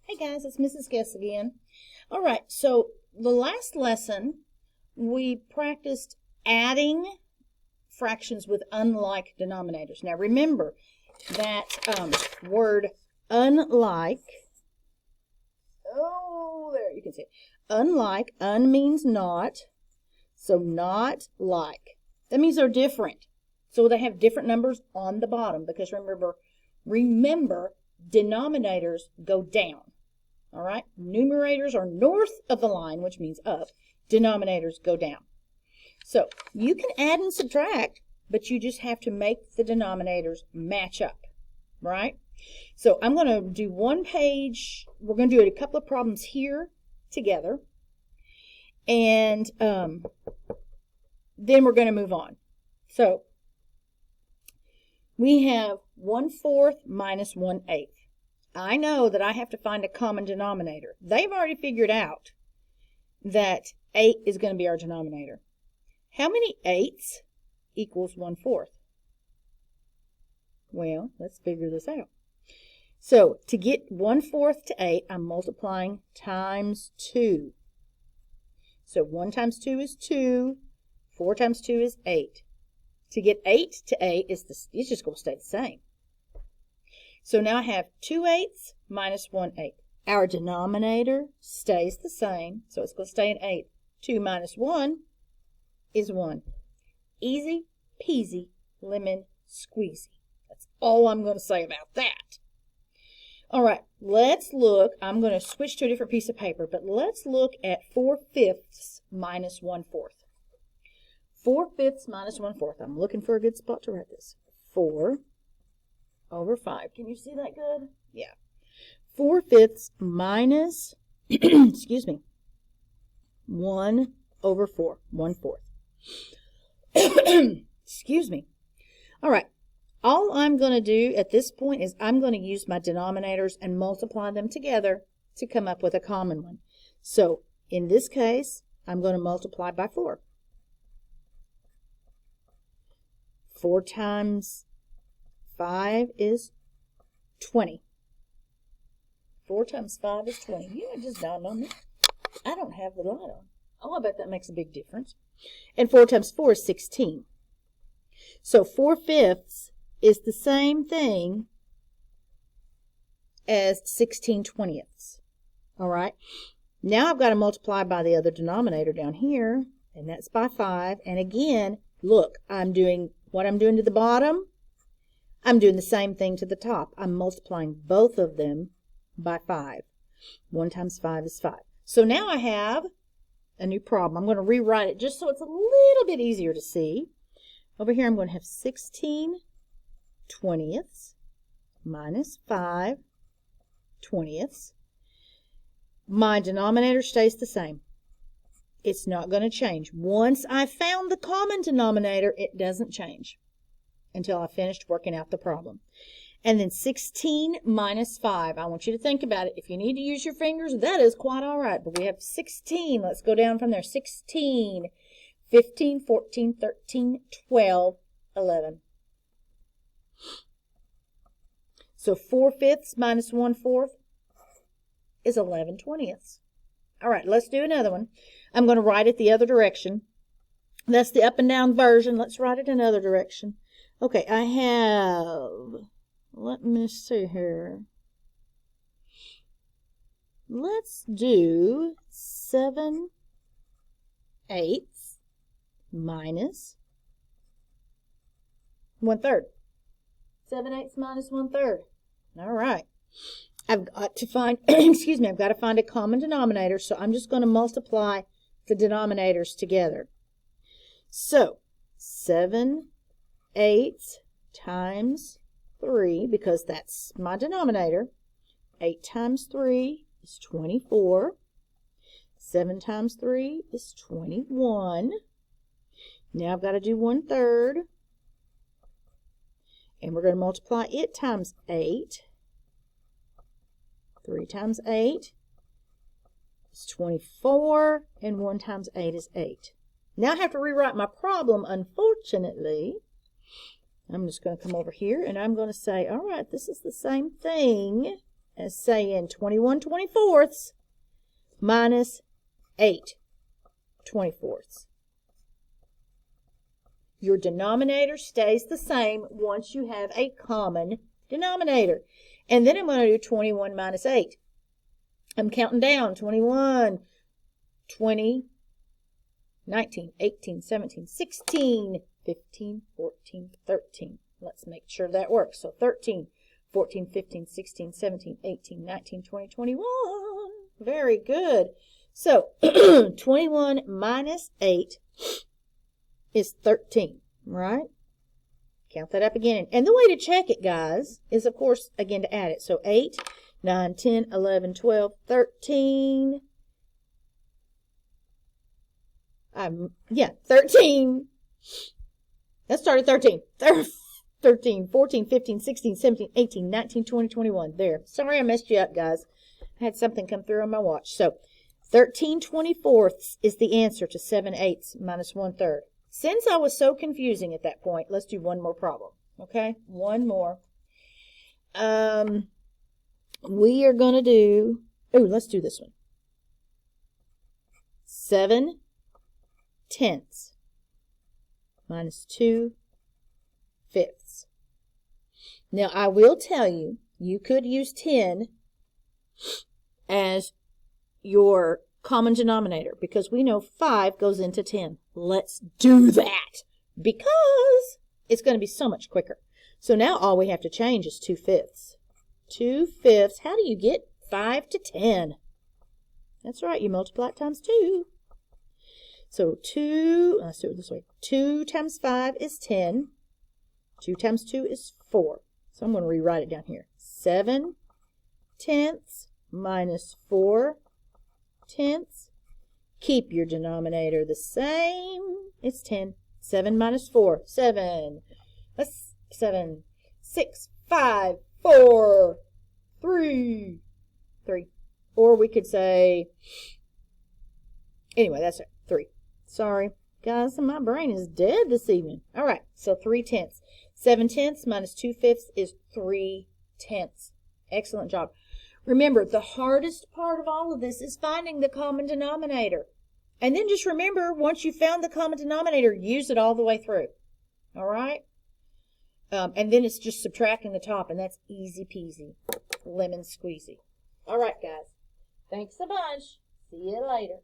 Hey guys, it's Mrs. Guess again. All right, so the last lesson we practiced adding fractions with unlike denominators. Now remember that word unlike, oh, there you can see it. Unlike, means not, so not like. That means they're different. So they have different numbers on the bottom because remember, denominators go down. All right, numerators are north of the line, which means up. Denominators go down. So you can add and subtract, but you just have to make the denominators match up, right? So I'm going to do one page. We're going to do a couple of problems here together, and then we're going to move on. So we have 1/4 minus 1/8. I know that I have to find a common denominator. They've already figured out that 8 is going to be our denominator. How many 8s equals 1/4? Well, let's figure this out. So to get 1/4 to 8, I'm multiplying times 2. So 1 times 2 is 2. 4 times 2 is 8. To get 8 to 8, it's just going to stay the same. So now I have 2 8s minus 1 8. Our denominator stays the same, so it's going to stay an 8. 2 minus 1 is 1. Easy peasy lemon squeezy. That's all I'm going to say about that. All right, let's look. I'm going to switch to a different piece of paper, but let's look at 4/5 minus 1/4. 4/5 minus 1/4. I'm looking for a good spot to write this. 4/5. Can you see that good? Yeah. 4/5 minus, excuse me, 1/4. 1/4. Excuse me. All right. All I'm going to do at this point is I'm going to use my denominators and multiply them together to come up with a common one. So in this case, I'm going to multiply by 4. 4 times 5 is 20. 4 times 5 is 20. You know, it just dawned on me. I don't have the light on. Oh, I bet that makes a big difference. And 4 times 4 is 16. So 4/5 is the same thing as 16/20. All right. Now I've got to multiply by the other denominator down here, and that's by 5. And again, look, I'm doing what I'm doing to the bottom. I'm doing the same thing to the top. I'm multiplying both of them by 5. 1 times 5 is 5. So now I have a new problem. I'm going to rewrite it just so it's a little bit easier to see. Over here I'm going to have 16/20 minus 5/20. My denominator stays the same. It's not going to change. Once I found the common denominator, it doesn't change until I finished working out the problem. And then 16 minus 5. I want you to think about it. If you need to use your fingers, that is quite all right. But we have 16. Let's go down from there. 16, 15, 14, 13, 12, 11. So 4/5 minus 1/4 is 11/20. All right, let's do another one. I'm going to write it the other direction. That's the up and down version. Let's write it another direction. Okay, I have, let me see here. Let's do 7/8 minus 1/3. 7/8 minus 1/3. All right. I've got to find, excuse me, I've got to find a common denominator, so I'm just going to multiply the denominators together. So 7/8 times 3, because that's my denominator. 8 times 3 is 24. 7 times 3 is 21. Now I've got to do 1/3. And we're going to multiply it times 8. 3 times 8 is 24. And 1 times 8 is 8. Now I have to rewrite my problem, unfortunately. I'm just going to come over here and I'm going to say, all right, this is the same thing as saying 21 24ths minus 8 24ths. Your denominator stays the same once you have a common denominator. And then I'm going to do 21 minus 8. I'm counting down. 21, 20, 19, 18, 17, 16, 15, 14, 13. Let's make sure that works. So 13, 14, 15, 16, 17, 18, 19, 20, 21. Very good. So 21 minus 8 is 13, right? Count that up again. And the way to check it, guys, is, of course, again, to add it. So 8, 9, 10, 11, 12, 13. 13. Let's start at 13. 13, 14, 15, 16, 17, 18, 19, 20, 21. There. Sorry I messed you up, guys. I had something come through on my watch. So 13 24ths is the answer to 7 eighths minus 1/3. Since I was so confusing at that point, let's do one more problem. Okay? One more. We are going to do... Oh, let's do this one. 7 tenths minus 2 fifths. Now, I will tell you, you could use 10 as your common denominator because we know 5 goes into 10. Let's do that because it's going to be so much quicker. So now all we have to change is 2 fifths. 2 fifths. How do you get 5 to 10? That's right. You multiply it times 2. So 2, let's do it this way. 2 times 5 is 10. 2 times 2 is 4. So I'm going to rewrite it down here. 7 tenths minus 4 tenths. Keep your denominator the same. It's 10. 7 minus 4. 7. That's 7. 6, 5, 4, 3. 3. Or we could say, anyway, that's it. 3. Sorry, guys, my brain is dead this evening. All right, so 3 tenths. 7 tenths minus 2 fifths is 3 tenths. Excellent job. Remember, the hardest part of all of this is finding the common denominator. And then just remember, once you found the common denominator, use it all the way through. All right? And then it's just subtracting the top, and that's easy peasy. Lemon squeezy. All right, guys. Thanks a bunch. See you later.